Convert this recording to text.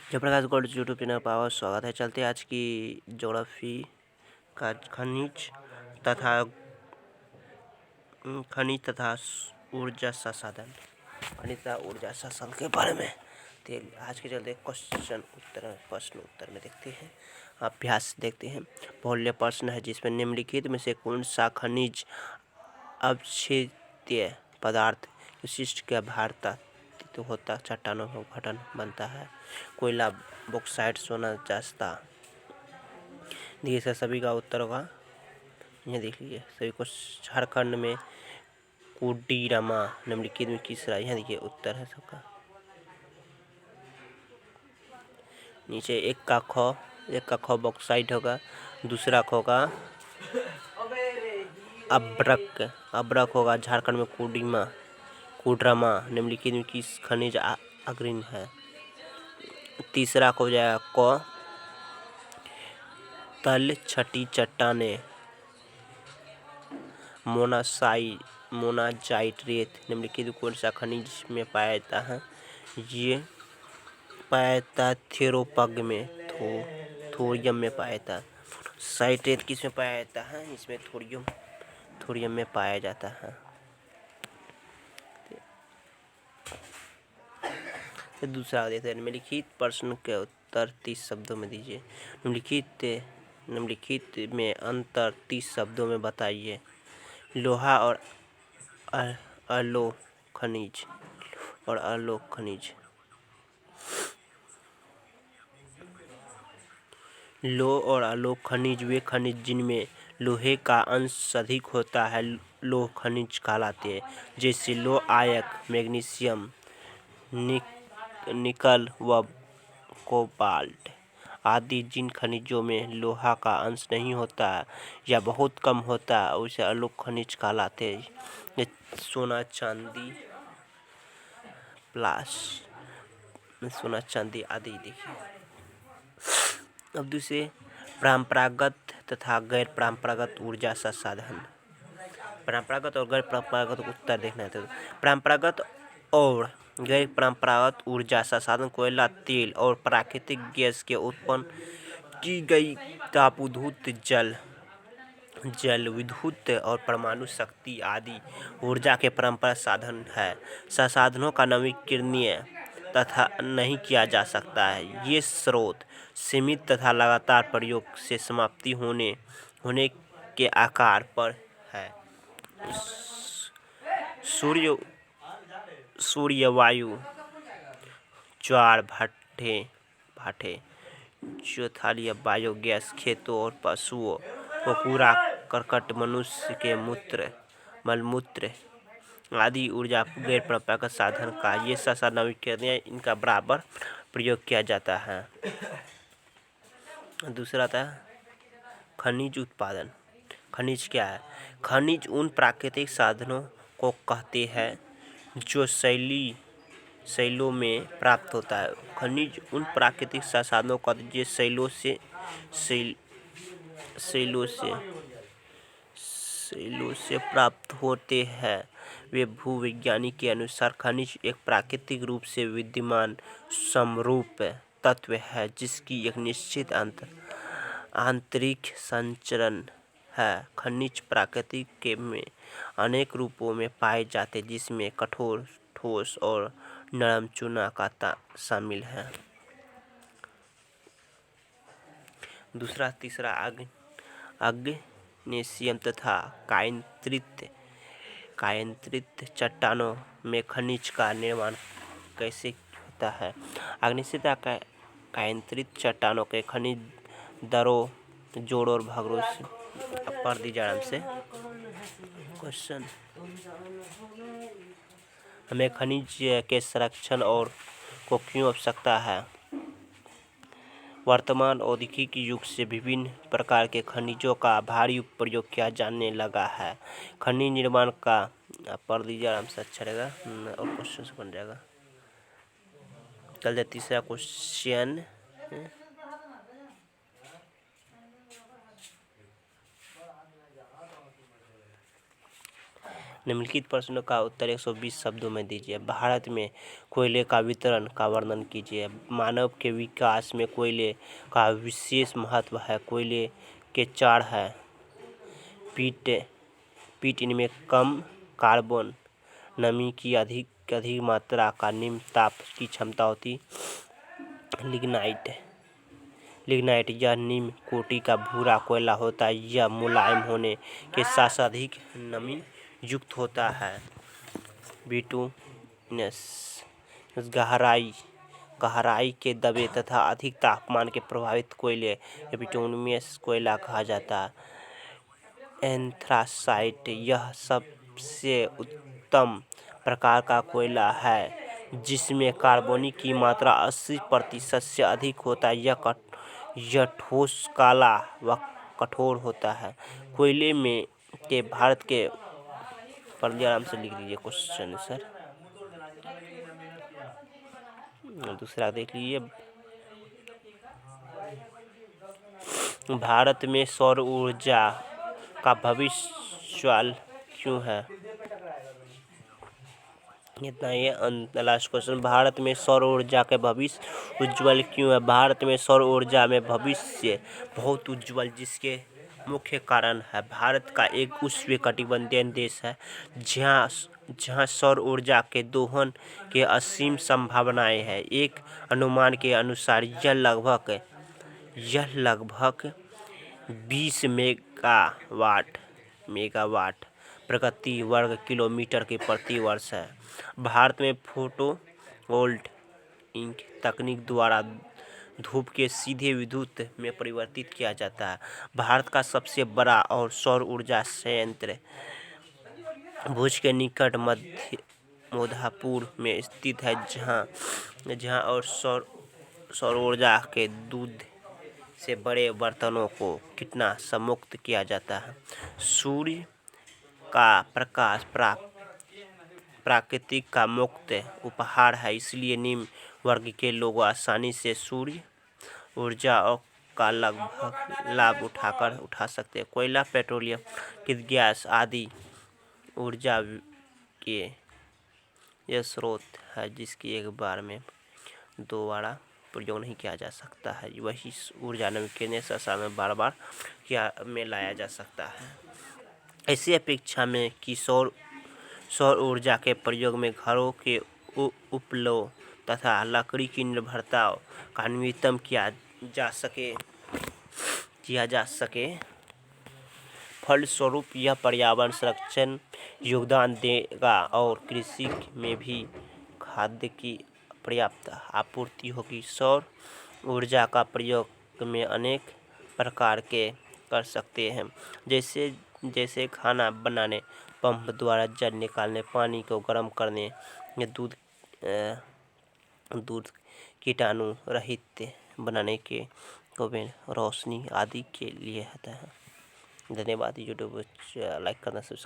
Jayaprakash gold YouTube channel पर आपका स्वागत है। चलते आज की ज्योग्राफी का खनिज तथा ऊर्जा संसाधन के बारे में। तो आज के चलते प्रश्न उत्तर में देखते हैं, अभ्यास देखते हैं। बहुल्य प्रश्न है जिसमें निम्नलिखित में से कौन सा खनिज अवच्छेद्य पदार्थ विशिष्ट के भारता तो होता चट्टानों का गठन बनता है। कोयला, बॉक्साइट, सोना, जस्ता। देखिए सर, सभी का उत्तर होगा, ये देख लीजिए सभी को। झारखंड में कुडीरमा निम्नलिखित में किस राज्य, यहाँ देखिए उत्तर है सबका। नीचे एक का ख बॉक्साइट होगा, दूसरा ख होगा अब्रक होगा। झारखंड में कुडरमा निम्नलिखित में किस खनिज अग्रणी है। तीसरा को हो जाएगा क तल छठी चट्टानें मोनाजाइट रेत निम्नलिखित कौन सा खनिज में पाया जाता है। ये पाया जाता है थेरोपग में, थोरियम में पाया जाता है। साइट्रेट किस में पाया जाता है, इसमें थोरियम में पाया जाता है। तो दूसरा देखते हैं, निम्नलिखित प्रश्न के उत्तर 30 शब्दों में दीजिए। निम्नलिखित में अंतर 30 शब्दों में बताइए। लोहा और अलोह खनिज लौह और अलोह खनिज वे खनिज जिनमें लोहे का अंश अधिक होता है लौह खनिज कहलाते हैं। जैसे लौह अयस्क, मैग्नीशियम, निकल व कोबाल्ट आदि। जिन खनिजों में लोहा का अंश नहीं होता या बहुत कम होता है उसे अलोह खनिज कहलाते हैं। सोना, चांदी आदि। देखिए अब दूसरे परंपरागत तथा गैर परंपरागत ऊर्जा संसाधन। परंपरागत और गैर परंपरागत उत्तर देखना है। तो परंपरागत और गैर परंपरागत ऊर्जा संसाधन कोयला, तेल और प्राकृतिक गैस के उत्पन्न की गई तापधूत जल विद्युत और परमाणु शक्ति आदि ऊर्जा के परंपरागत साधन है। संसाधनों का नवीकरणीय तथा नहीं किया जा सकता है। ये स्रोत सीमित तथा लगातार प्रयोग से समाप्ति होने के आकार पर है। सूर्य, वायु, ज्वार भाटे, ज्योथालीय बायोगैस, खेतों और पशुओं को कूड़ा करकट, मनुष्य के मलमूत्र आदि ऊर्जा गैर परंपरागत साधन का ये संसाधन नवीकरणीय इनका बराबर प्रयोग किया जाता है। दूसरा था खनिज उत्पादन। खनिज क्या है? खनिज उन प्राकृतिक साधनों को कहते हैं जो शैलों में प्राप्त होता है। खनिज उन प्राकृतिक संसाधनों को जो शैलों से प्राप्त होते हैं। वे भूविज्ञानी के अनुसार खनिज एक प्राकृतिक रूप से विद्यमान समरूप तत्व है जिसकी एक निश्चित आंतरिक संरचना है। खनिज प्रकृति में अनेक रूपों में पाए जाते हैं जिसमें कठोर, ठोस और नरम चूना का शामिल है। तीसरा मैग्नीशियम तथा कायंत्रित चट्टानों में खनिज का निर्माण कैसे होता है। मैग्नीशियम तथा कायंत्रित चट्टानों के खनिज जोड़ और भागों से पढ़ दीजिए आराम से क्वेश्चन। हमें खनिज के संरक्षण और को क्यों आवश्यकता है। वर्तमान औद्योगिक युग से विभिन्न प्रकार के खनिजों का भारी प्रयोग किया जाने लगा है। खनिज निर्माण का पढ़ दीजिए आराम से, अच्छा रहेगा और क्वेश्चन से बन जाएगा। चल तीसरा क्वेश्चन। निम्नलिखित प्रश्नों का उत्तर 120 शब्दों में दीजिए। भारत में कोयले का वितरण का वर्णन कीजिए। मानव के विकास में कोयले का विशेष महत्व है। कोयले के 4 है। पीट इनमें कम कार्बन, नमी की अधिक मात्रा का निम्न ताप की क्षमता होती। लिग्नाइट यह निम्न कोटि का भूरा कोयला होता है। यह मुलायम होने के साथ अधिक नमी युक्त होता है। बिटुमिनस गहराई के दबे तथा अधिक तापमान के प्रभावित कोयले बिटुमिनस कोयला कहा जाता है। एंथ्रासाइट यह सबसे उत्तम प्रकार का कोयला है जिसमें कार्बन की मात्रा 80% से अधिक होता है। यह ठोस, काला व कठोर होता है। कोयले में के भारत के पर आराम से लिख लीजिए क्वेश्चन सर। दूसरा देख लीजिए। भारत में सौर ऊर्जा का भविष्य क्यों है? इतना ही लास्ट क्वेश्चन। भारत में सौर ऊर्जा के भविष्य उज्ज्वल क्यों है? भारत में सौर ऊर्जा में भविष्य बहुत उज्ज्वल, जिसके मुख्य कारण है भारत का एक उष्णकटिबंधीय देश है जहां सौर ऊर्जा के दोहन के असीम संभावनाएं हैं। एक अनुमान के अनुसार यह लगभग 20 मेगावाट प्रति वर्ग किलोमीटर के प्रति वर्ष है। भारत में फोटोवोल्टिक तकनीक द्वारा धूप के सीधे विद्युत में परिवर्तित किया जाता है। भारत का सबसे बड़ा और सौर ऊर्जा संयंत्र भुज के निकट मोधापुर में स्थित है, जहां और सौर ऊर्जा के दूध से बड़े बर्तनों को कीटनाशक मुक्त किया जाता है। सूर्य का प्रकाश प्राकृतिक का मुक्त उपहार है, इसलिए निम्न वर्ग के लोग आसानी से सूर्य ऊर्जा का लाभ उठा सकते हैं। कोयला, पेट्रोलियम, प्राकृतिक गैस आदि ऊर्जा के यह स्रोत है जिसकी एक बार में दोबारा प्रयोग नहीं किया जा सकता है। वही ऊर्जा नवीकरणीय संसाधन में बार लाया जा सकता है। ऐसी अपेक्षा में कि सौर ऊर्जा के प्रयोग में घरों के उपयोग तथा लकड़ी की निर्भरता का न्यूनतम किया जा सके। फलस्वरूप यह पर्यावरण संरक्षण योगदान देगा और कृषि में भी खाद्य की पर्याप्त आपूर्ति होगी। सौर ऊर्जा का प्रयोग में अनेक प्रकार के कर सकते हैं, जैसे खाना बनाने, पंप द्वारा जल निकालने, पानी को गर्म करने, दूध कीटाणु रहित बनाने के ओवन, रोशनी आदि के लिए होता है। धन्यवाद। यूट्यूब लाइक करना, सब्सक्राइब